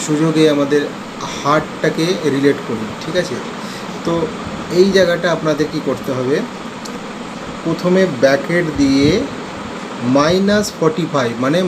সুযোগে আমাদের হার্টটাকে রিলেট করি, ঠিক আছে? তো এই জায়গাটা আপনাদের কি করতে হবে, প্রথমে ব্র্যাকেট দিয়ে -45 মানে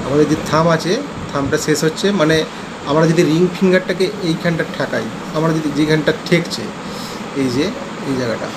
আমাদের যে থাম আছে, থামটা শেষ হচ্ছে, মানে আমরা যদি রিং ফিঙ্গারটাকে এইখানটা ঠেকাই, আমরা যদি যেখানটা ঠেকছে, এই যে এই জায়গাটা,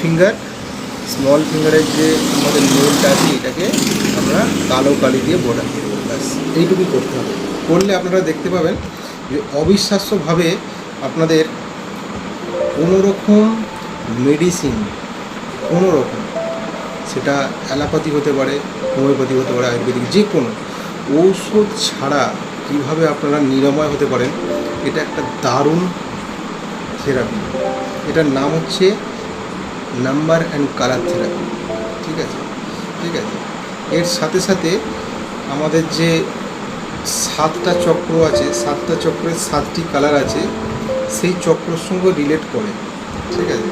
ফিঙ্গার, স্মল ফিঙ্গারের যে আমাদের নেলটা আছে এটাকে আমরা কালো কালি দিয়ে বোর্ডার করবো, ব্যাস এইটুকুই করতে হবে। করলে আপনারা দেখতে পাবেন যে অবিশ্বাস্যভাবে আপনাদের কোনো রকম মেডিসিন, কোনো রকম, সেটা অ্যালোপ্যাথি হতে পারে, হোমিওপ্যাথি হতে পারে, আয়ুর্বেদিক, যে কোনো ঔষধ ছাড়া কীভাবে আপনারা নিরাময় হতে পারেন, এটা একটা দারুণ থেরাপি। এটার নাম হচ্ছে নাম্বার অ্যান্ড কালার থেরাপি। ঠিক আছে, ঠিক আছে। এর সাথে সাথে আমাদের যে 7টা চক্র আছে, 7টা চক্রের 7টি কালার আছে, সেই চক্রের সঙ্গে রিলেট করে। ঠিক আছে।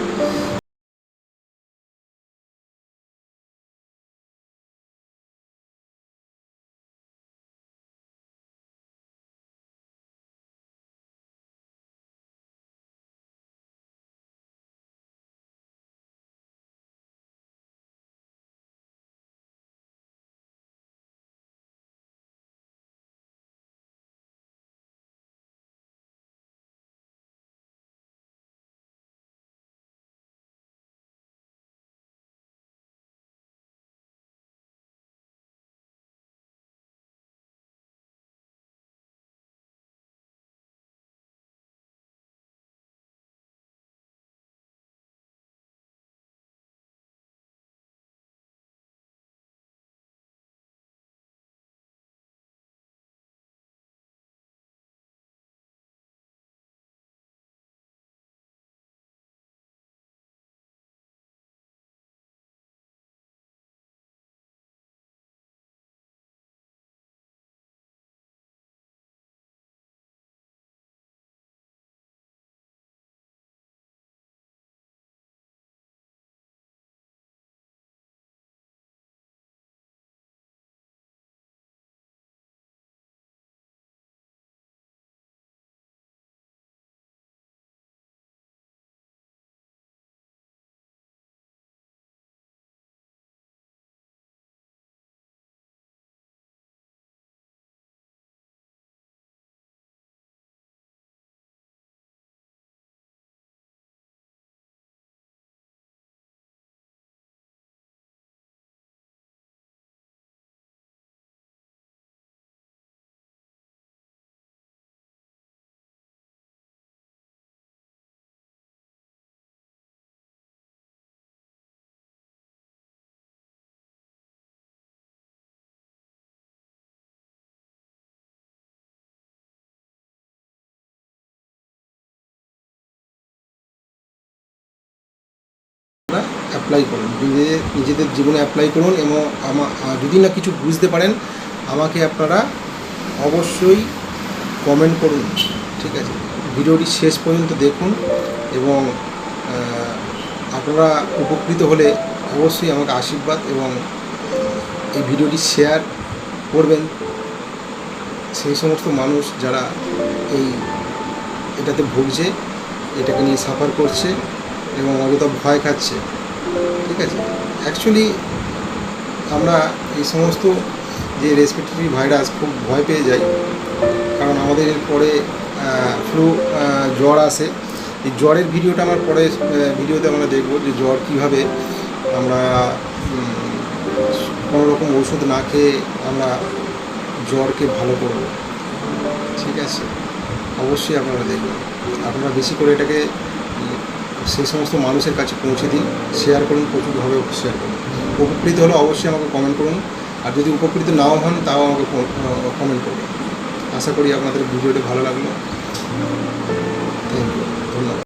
অ্যাপ্লাই করুন, নিজেদের জীবনে অ্যাপ্লাই করুন, এবং যদি না কিছু বুঝতে পারেন আমাকে আপনারা অবশ্যই কমেন্ট করুন। ঠিক আছে, ভিডিওটি শেষ পর্যন্ত দেখুন, এবং আপনারা উপকৃত হলে অবশ্যই আমাকে আশীর্বাদ, এবং এই ভিডিওটি শেয়ার করবেন সেই সমস্ত মানুষ যারা এটাতে ভুগছে, এটাকে নিয়ে সাফার করছে এবং অযথা ভয় খাচ্ছে। ঠিক আছে, অ্যাকচুয়ালি আমরা এই সমস্ত যে রেসপিরেটরি ভাইরাস খুব ভয় পেয়ে যাই, কারণ আমাদের এরপরে ফ্লু, জ্বর আসে। এই জ্বরের ভিডিওটা আমার পরে ভিডিওতে আমরা দেখব যে জ্বর কীভাবে আমরা কোনো রকম ওষুধ না খেয়ে আমরা জ্বরকে ভালো করব। ঠিক আছে, অবশ্যই আপনারা দেখবেন, আপনারা বেশি করে এটাকে সেই সমস্ত মানুষের কাছে পৌঁছে দিন, শেয়ার করুন, প্রচুরভাবে শেয়ার করুন। উপকৃত হলে অবশ্যই আমাকে কমেন্ট করুন, আর যদি উপকৃত নাও হন তাও আমাকে কমেন্ট করুন। আশা করি আপনাদের ভিডিওটি ভালো লাগলো। থ্যাংক ইউ, ধন্যবাদ।